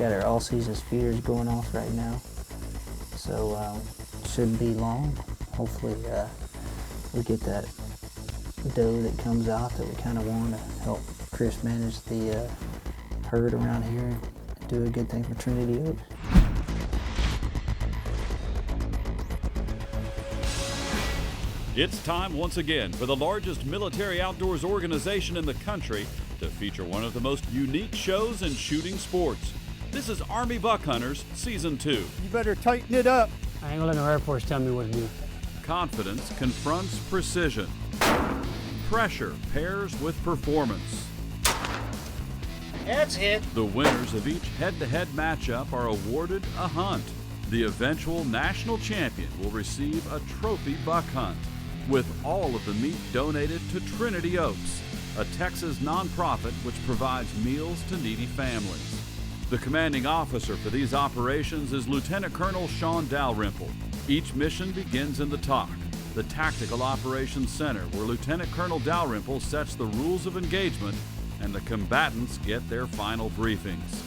got our all-season speeders going off right now. So shouldn't be long. Hopefully we get that doe that comes out that we kind of want to help Chris manage the herd around here and do a good thing for Trinity Oaks. It's time once again for the largest military outdoors organization in the country to feature one of the most unique shows in shooting sports. This is Army Buckhunters Season 2. You better tighten it up. I ain't gonna let no Air Force tell me what to do. Confidence confronts precision. Pressure pairs with performance. That's it. The winners of each head-to-head matchup are awarded a hunt. The eventual national champion will receive a trophy buck hunt, with all of the meat donated to Trinity Oaks, a Texas nonprofit which provides meals to needy families. The commanding officer for these operations is Lieutenant Colonel Sean Dalrymple. Each mission begins in the TOC, the Tactical Operations Center, where Lieutenant Colonel Dalrymple sets the rules of engagement and the combatants get their final briefings.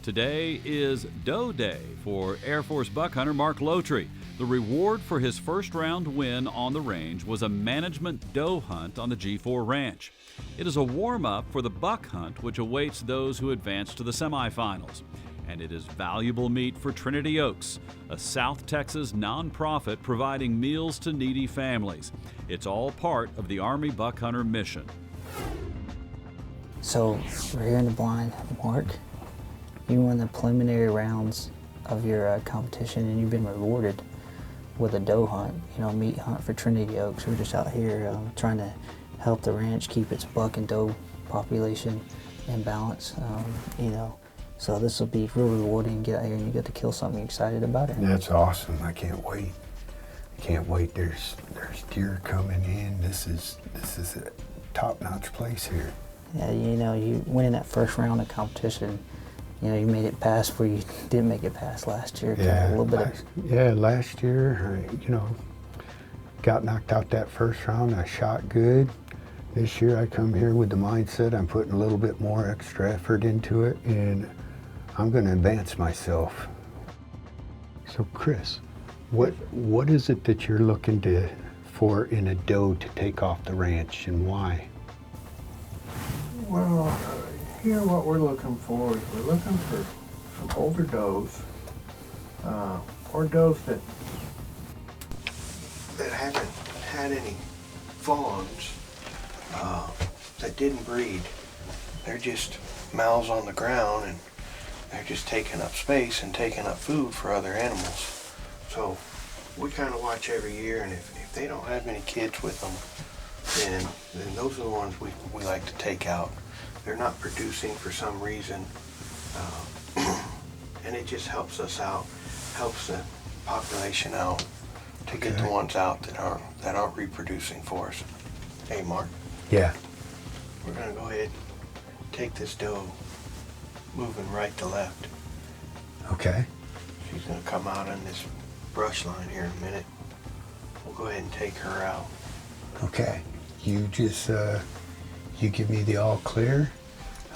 Today is Doe Day for Air Force buck hunter Mark Lotry. The reward for his first round win on the range was a management doe hunt on the G4 Ranch. It is a warm-up for the buck hunt which awaits those who advance to the semifinals. And it is valuable meat for Trinity Oaks, a South Texas nonprofit providing meals to needy families. It's all part of the Army buck hunter mission. So we're here in the blind. Mark, you won the preliminary rounds of your competition and you've been rewarded with a doe hunt, meat hunt for Trinity Oaks. We're just out here trying to help the ranch keep its buck and doe population in balance, So this will be real rewarding. Get out here and you get to kill something. You're excited about it. That's awesome. I can't wait. I can't wait. There's deer coming in. This is a top-notch place here. Yeah, you winning that first round of competition. You made it past where you didn't make it past last year. Yeah, last year, got knocked out that first round. I shot good. This year I come here with the mindset I'm putting a little bit more extra effort into it, and I'm going to advance myself. So Chris, what is it that you're looking for in a doe to take off the ranch, and why? Well, here what we're looking for is we're looking for some older does, or does that haven't had any fawns, that didn't breed. They're just mouths on the ground and they're just taking up space and taking up food for other animals. So we kind of watch every year, and if they don't have any kids with them, then those are the ones we like to take out. They're not producing for some reason, and it just helps us out, helps the population out to get the ones out that aren't reproducing for us. Hey, Mark. Yeah. We're gonna go ahead and take this doe, moving right to left. Okay. She's gonna come out on this brush line here in a minute. We'll go ahead and take her out. Okay. You just you give me the all clear.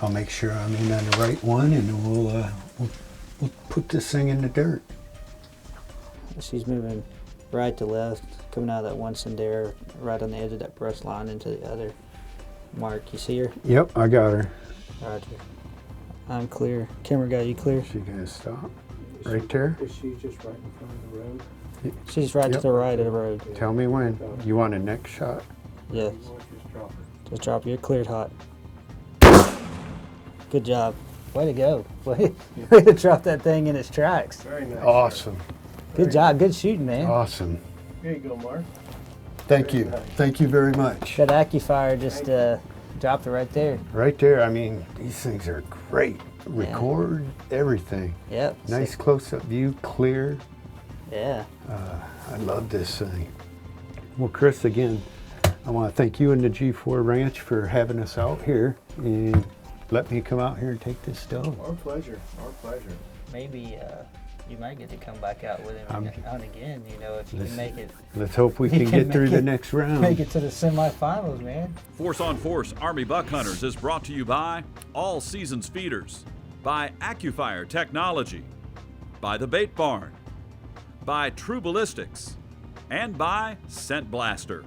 I'll make sure I'm in on the right one, and we'll put this thing in the dirt. She's moving right to left, coming out of that one sendero, right on the edge of that brush line into the other. Mark, you see her? Yep, I got her. Roger. I'm clear. Camera guy, you clear? She gonna stop right there? Is she just right in front of the road? She's right to the right of the road. Tell me when. You want a next shot? Yes. Just drop her. Just drop. You're cleared hot. Good job. Way to go. Way to drop that thing in its tracks. Very nice. Awesome. Good job. Good shooting, man. Awesome. Here you go, Mark. Thank you. Thank you very much. That AccuFire just dropped it right there. Right there. I mean, these things are great. Record everything. Yep. Nice close-up view, clear. Yeah. I love this thing. Well, Chris, again, I want to thank you and the G4 Ranch for having us out here and let me come out here and take this doe. Our pleasure. Our pleasure. Maybe you might get to come back out with him on again, you know, if you can make it. Let's hope we can get through the next round. Make it to the semifinals, man. Force on Force Army Buckhunters is brought to you by All Seasons Feeders, by AccuFire Technology, by The Bait Barn, by True Ballistics, and by Scent Blaster.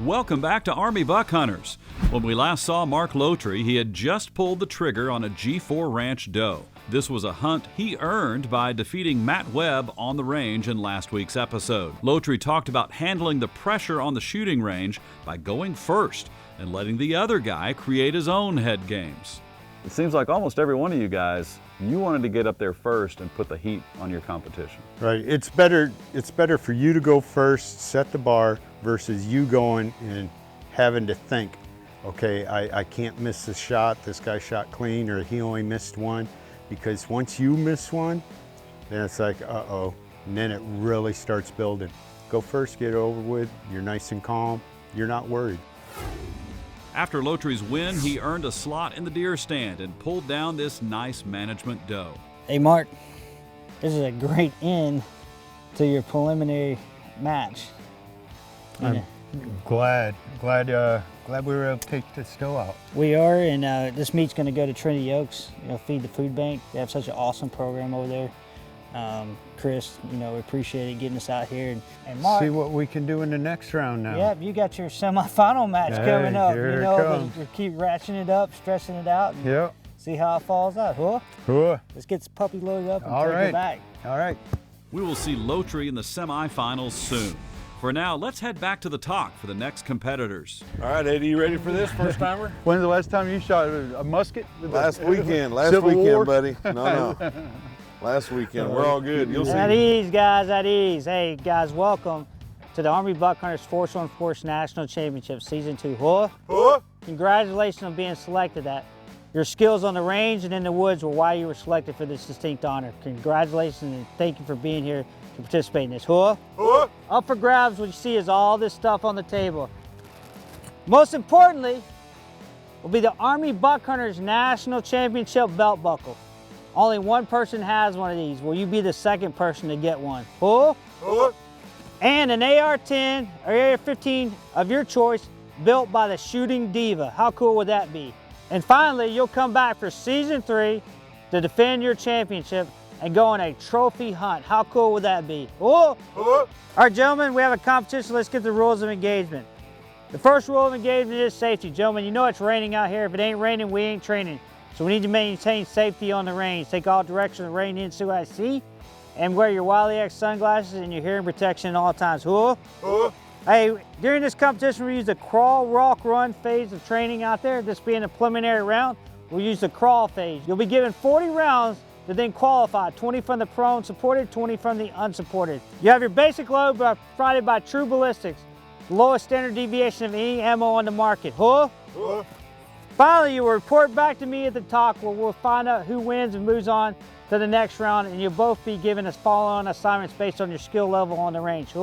Welcome back to Army Buckhunters. When we last saw Mark Lotry, he had just pulled the trigger on a G4 Ranch doe. This was a hunt he earned by defeating Matt Webb on the range in last week's episode. Lotry talked about handling the pressure on the shooting range by going first and letting the other guy create his own head games. It seems like almost every one of you guys, you wanted to get up there first and put the heat on your competition. Right, it's better for you to go first, set the bar, versus you going and having to think, okay, I can't miss the shot, this guy shot clean, or he only missed one. Because once you miss one, then it's like, uh-oh, and then it really starts building. Go first, get it over with, you're nice and calm, you're not worried. After Lotry's win, he earned a slot in the deer stand and pulled down this nice management doe. Hey, Mark, this is a great end to your preliminary match. I'm glad we were able to take this doe out. We are, and this meet's going to go to Trinity Oaks, you know, feed the food bank. They have such an awesome program over there. Chris, you know, we appreciate it getting us out here. And Mark, See what we can do in the next round now. Yep, you got your semifinal match coming up. Here You it know, comes. you keep ratcheting it up, stressing it out, and Yep. see how it falls out. Huh? Huh. Let's get this puppy loaded up and All take right. it back. All right. We will see Lotry in the semifinals soon. For now, let's head back to the talk for the next competitors. All right, Eddie, you ready for this, first timer? When's the last time you shot a musket? Last weekend, buddy. No. Last weekend, we're all good. You'll At see. ease, guys, at ease. Hey, guys, welcome to the Army Buckhunters Force on Force National Championship Season 2. Huh? Congratulations on being selected. That your skills on the range and in the woods were why you were selected for this distinct honor. Congratulations and thank you for being here to participate in this. Up for grabs, what you see is all this stuff on the table. Most importantly, will be the Army Buckhunters National Championship belt buckle. Only one person has one of these. Will you be the second person to get one? And an AR-10 or AR-15 of your choice, built by the Shooting Diva. How cool would that be? And finally, you'll come back for Season 3 to defend your championship and go on a trophy hunt. How cool would that be? All right, gentlemen, we have a competition. Let's get the rules of engagement. The first rule of engagement is safety. Gentlemen, you know it's raining out here. If it ain't raining, we ain't training. So we need to maintain safety on the range. Take all directions of the rain into I see, and wear your Wiley X sunglasses and your hearing protection at all times. Hey, during this competition, we use the crawl, walk, run phase of training out there. This being a preliminary round, we'll use the crawl phase. You'll be given 40 rounds to then qualify, 20 from the prone supported, 20 from the unsupported. You have your basic load provided by True Ballistics, the lowest standard deviation of any ammo on the market. Finally, you will report back to me at the talk where we'll find out who wins and moves on to the next round, and you'll both be given us follow-on assignments based on your skill level on the range.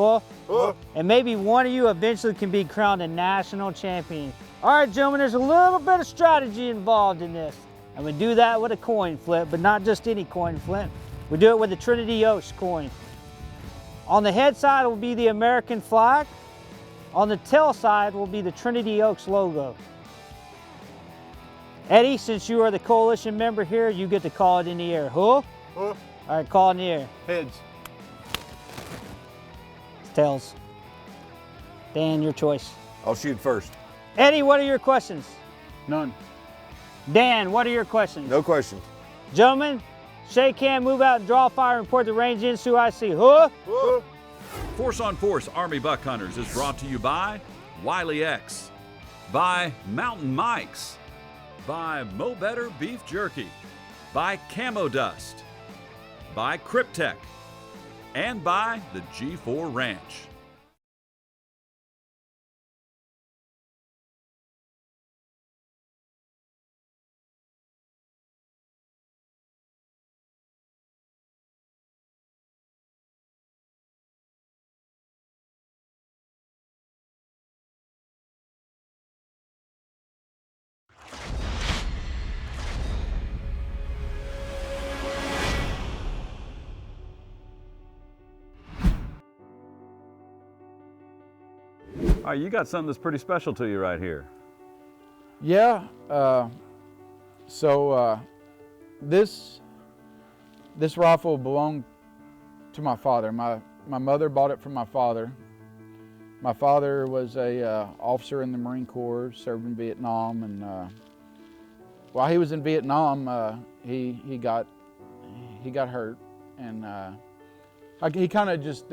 And maybe one of you eventually can be crowned a national champion. All right, gentlemen, there's a little bit of strategy involved in this. And we do that with a coin flip, but not just any coin flip. We do it with the Trinity Oaks coin. On the head side will be the American flag. On the tail side will be the Trinity Oaks logo. Eddie, since you are the coalition member here, you get to call it in the air. All right, call it in the air. Heads. It's tails. Dan, your choice. I'll shoot first. Eddie, what are your questions? None. Dan, what are your questions? No questions. Gentlemen, shake hand, move out, and draw fire, and report the range in Sioux IC. Force on Force Army Buckhunters is brought to you by Wiley X, by Mountain Mikes, by Mo Better Beef Jerky, by Camo Dust, by Cryptech, and by the G4 Ranch. All right, you got something that's pretty special to you right here. Yeah. This rifle belonged to my father. My mother bought it from my father. My father was a officer in the Marine Corps, served in Vietnam, and while he was in Vietnam, he got hurt, and he kind of just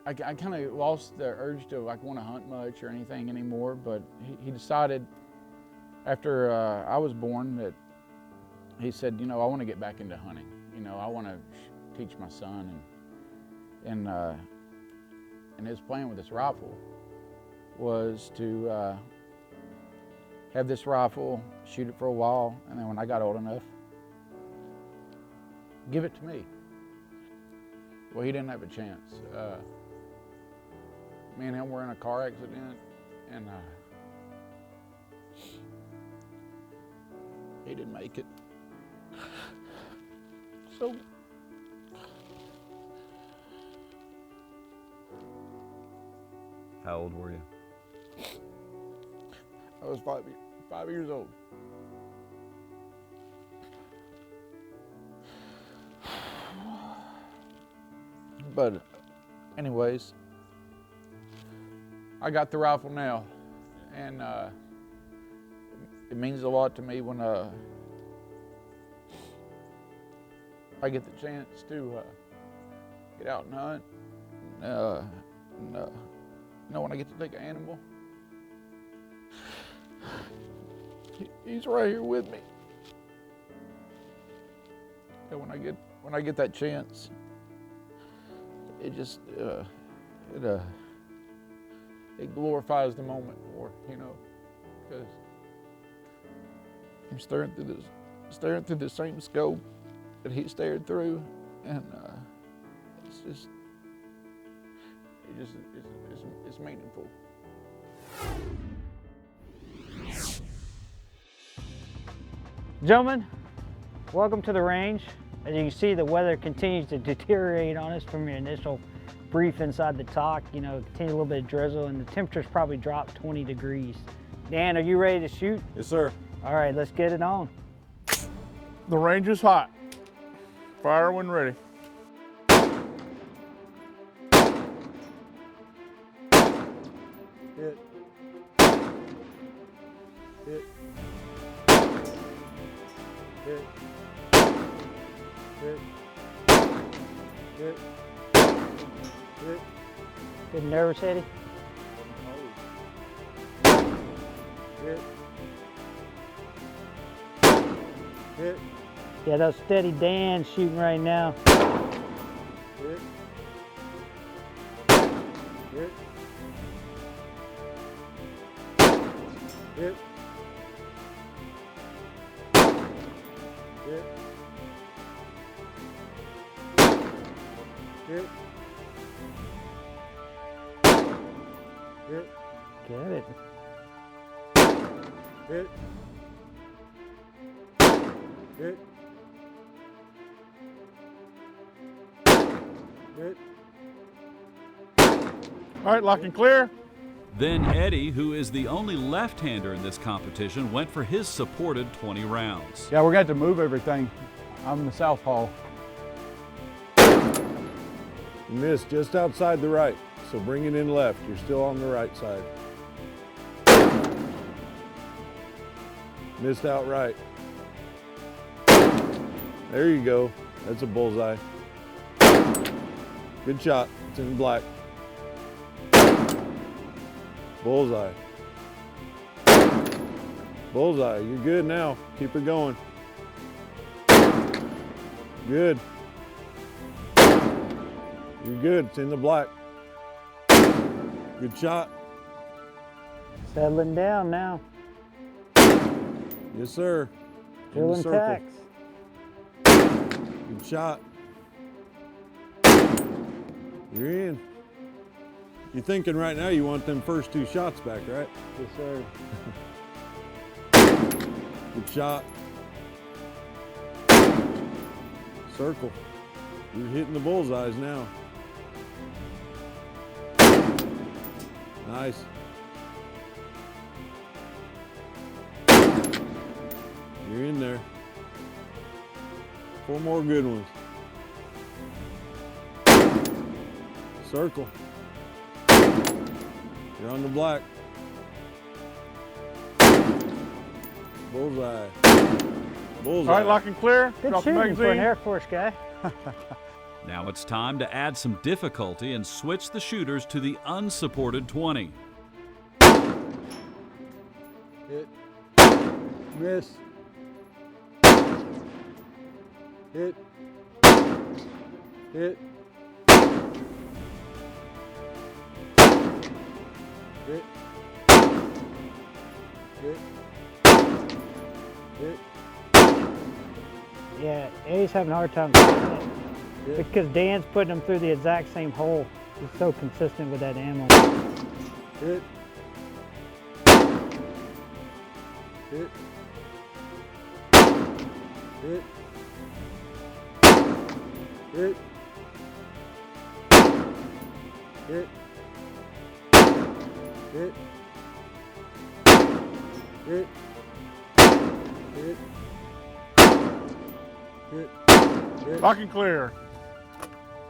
I kind of lost the urge to like want to hunt much or anything anymore. But he decided after I was born that he said, you know, I want to get back into hunting. You know, I want to teach my son, and his plan with this rifle was to have this rifle, shoot it for a while, and then when I got old enough, give it to me. Well, he didn't have a chance. Me and him were in a car accident, and he didn't make it. So How old were you? I was 5 years old. But anyways, I got the rifle now, and it means a lot to me when I get the chance to get out and hunt. You know, when I get to take an animal, he's right here with me. And when I get that chance, it just it glorifies the moment more, you know, because I'm staring through the same scope that he stared through, and it's meaningful. Gentlemen, welcome to the range. As you can see, the weather continues to deteriorate on us from your initial brief inside the talk. You know, continue a little bit of drizzle, and the temperature's probably dropped 20 degrees. Dan, are you ready to shoot? Yes, sir. All right, let's get it on. The range is hot. Fire when ready. Hit. Hit. Hit. Hit. Hit. Hit. Getting nervous, Eddie? Hit. Hit. Yeah, that's steady Dan shooting right now. Hit. Hit. Hit. Hit. Hit. Hit. Get it. Hit. Hit. Hit. All right, lock and clear. Then Eddie, who is the only left-hander in this competition, went for his supported 20 rounds. Yeah, we're going to have to move everything. I'm the southpaw. You missed just outside the right, so bring it in left. You're still on the right side. Missed out right. There you go. That's a bullseye. Good shot. It's in black. Bullseye. Bullseye. You're good now. Keep it going. Good. You're good. It's in the black. Good shot. Settling down now. Yes, sir. In the Feeling circle. tacks. Good shot. You're in. You're thinking right now you want them first two shots back, right? Yes, sir. Good shot. Circle. You're hitting the bullseyes now. Nice. You're in there. 4 more good ones. Circle. You're on the black. Bullseye. Bullseye. All right, lock and clear. Good Drop the shooting for an magazine. Air Force guy. Now it's time to add some difficulty and switch the shooters to the unsupported 20. Hit. Miss. Hit. Hit. Hit. Hit. Hit. Yeah, Eddie's having a hard time shooting it because Dan's putting him through the exact same hole. He's so consistent with that ammo. Hit. Hit. Hit. Hit. Hit. Hit. Hit. Hit. Hit. Hit. Lock and clear.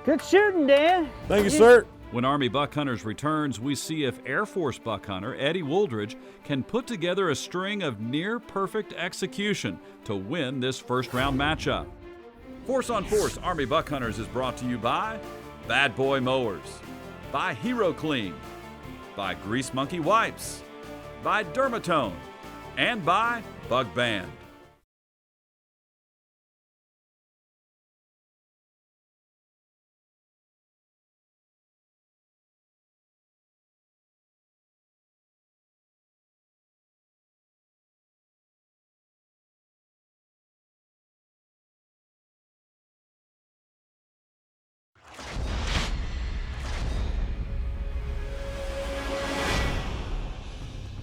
Good shooting, Dan. Thank you, sir. When Army Buckhunters returns, we see if Air Force Buckhunter Eddie Wooldridge can put together a string of near-perfect execution to win this first-round matchup. Force on Force Army Buckhunters is brought to you by Bad Boy Mowers, by Hero Clean, by Grease Monkey Wipes, by Dermatone, and by Bug Band.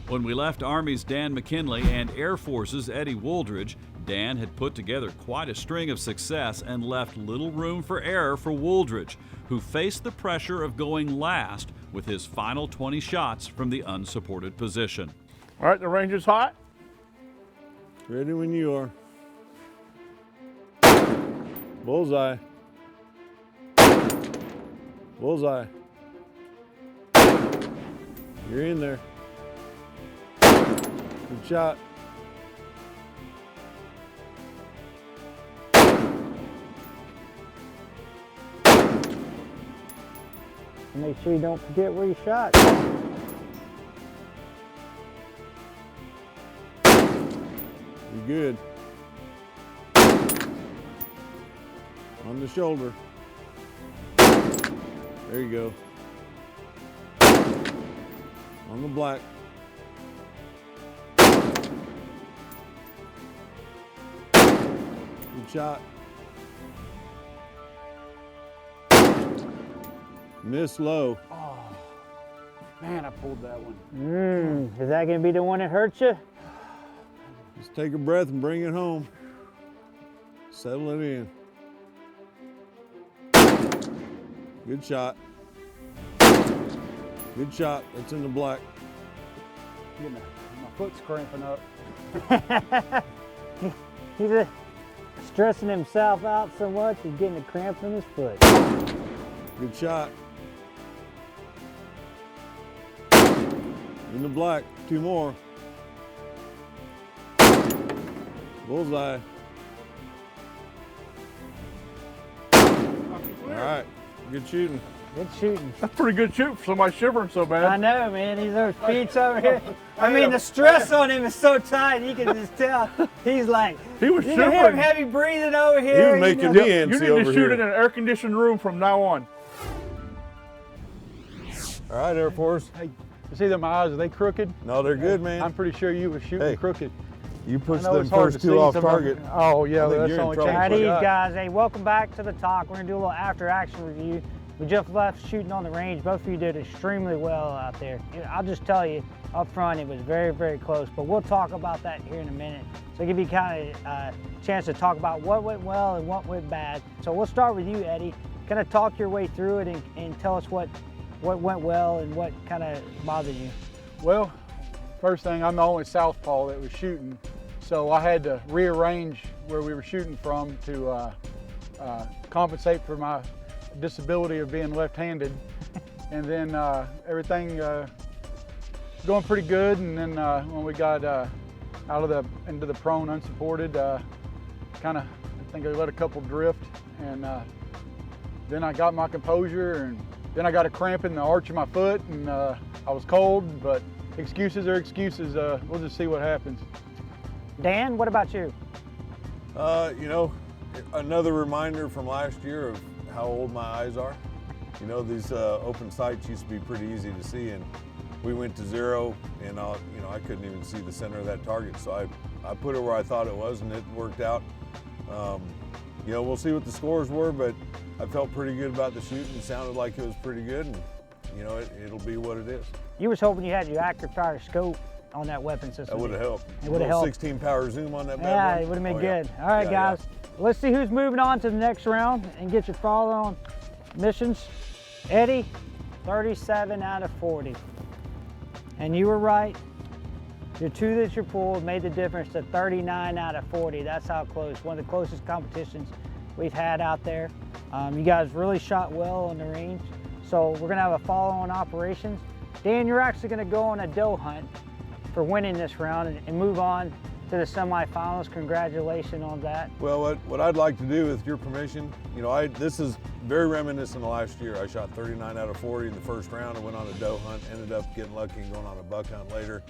When we left Army's Dan McKinley and Air Force's Eddie Wooldridge, Dan had put together quite a string of success and left little room for error for Wooldridge, who faced the pressure of going last with his final 20 shots from the unsupported position. All right, the range is hot. Ready when you are. Bullseye. Bullseye. You're in there. Good shot. Make sure you don't forget where you shot. You're good. On the shoulder. There you go. On the black. Good shot. Miss low. Oh, man, I pulled that one. Is that gonna be the one that hurts you? Just take a breath and bring it home. Settle it in. Good shot. Good shot. That's in the black. My foot's cramping up. He's stressing himself out so much, he's getting a cramp in his foot. Good shot. In the black. 2 more. Bullseye. All right. Good shooting. Good shooting. That's pretty good shoot for somebody shivering so bad. I know, man. He's those feet over here. I mean, the stress on him is so tight. You can just tell. He's like, He was you can hear him shivering. heavy breathing over here. He was making me You antsy need over to shoot here. it in an air-conditioned room from now on. All right, Air Force. Hey, you see them eyes? Are they crooked? No, they're good, man. I'm pretty sure you were shooting Hey, crooked. You pushed I know them it's hard first to 2 see off some of target. them. Oh, yeah, I think that's you're the in only trouble. chance. Alrighty, we got. guys. Hey, welcome back to the talk. We're gonna do a little after-action review. We just left shooting on the range. Both of you did extremely well out there. I'll just tell you up front, it was very, very close. But we'll talk about that here in a minute. So give you kind of a chance to talk about what went well and what went bad. So we'll start with you, Eddie. Kind of talk your way through it and tell us what What went well and what kind of bothered you? Well, first thing, I'm the only southpaw that was shooting, so I had to rearrange where we were shooting from to compensate for my disability of being left-handed. And then everything going pretty good, and then when we got into the prone unsupported, kind of, I think I let a couple drift, and then I got my composure, and then I got a cramp in the arch of my foot, and I was cold, but excuses are excuses. We'll just see what happens. Dan, what about you? You know, another reminder from last year of how old my eyes are. You know, these open sights used to be pretty easy to see, and we went to 0, and you know, I couldn't even see the center of that target, so I put it where I thought it was, and it worked out. You know, we'll see what the scores were, but I felt pretty good about the shooting. It sounded like it was pretty good, and you know, it'll be what it is. You was hoping you had your accurate fire scope on that weapon system. That would have helped. It would have helped. 16 power zoom on that bad Yeah, boy. it would have been Oh, good. yeah. All right, Yeah, guys. Let's see who's moving on to the next round and get your follow-on missions. Eddie, 37 out of 40. And you were right. Your 2 that you pulled made the difference to 39 out of 40. That's how close. One of the closest competitions we've had out there. You guys really shot well on the range. So we're gonna have a follow-on operations. Dan, you're actually gonna go on a doe hunt for winning this round and move on to the semifinals. Congratulations on that. Well, what I'd like to do, with your permission, you know, this is very reminiscent of last year. I shot 39 out of 40 in the first round and went on a doe hunt, ended up getting lucky and going on a buck hunt later.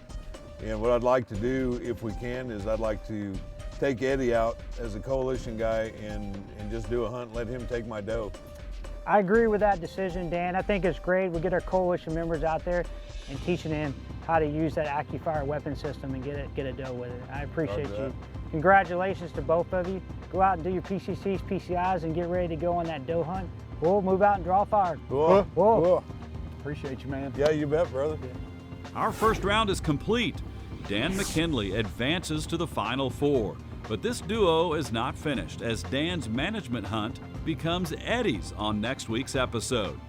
And what I'd like to do, if we can, is I'd like to take Eddie out as a coalition guy and just do a hunt and let him take my doe. I agree with that decision, Dan. I think it's great. We get our coalition members out there and teaching them how to use that AccuFire weapon system and get a doe with it. I appreciate you. Congratulations to both of you. Go out and do your PCCs, PCIs, and get ready to go on that doe hunt. We'll move out and draw fire. Cool. Whoa. Appreciate you, man. Yeah, you bet, brother. Our first round is complete. Dan McKinley advances to the final 4. But this duo is not finished, as Dan's management hunt becomes Eddie's on next week's episode.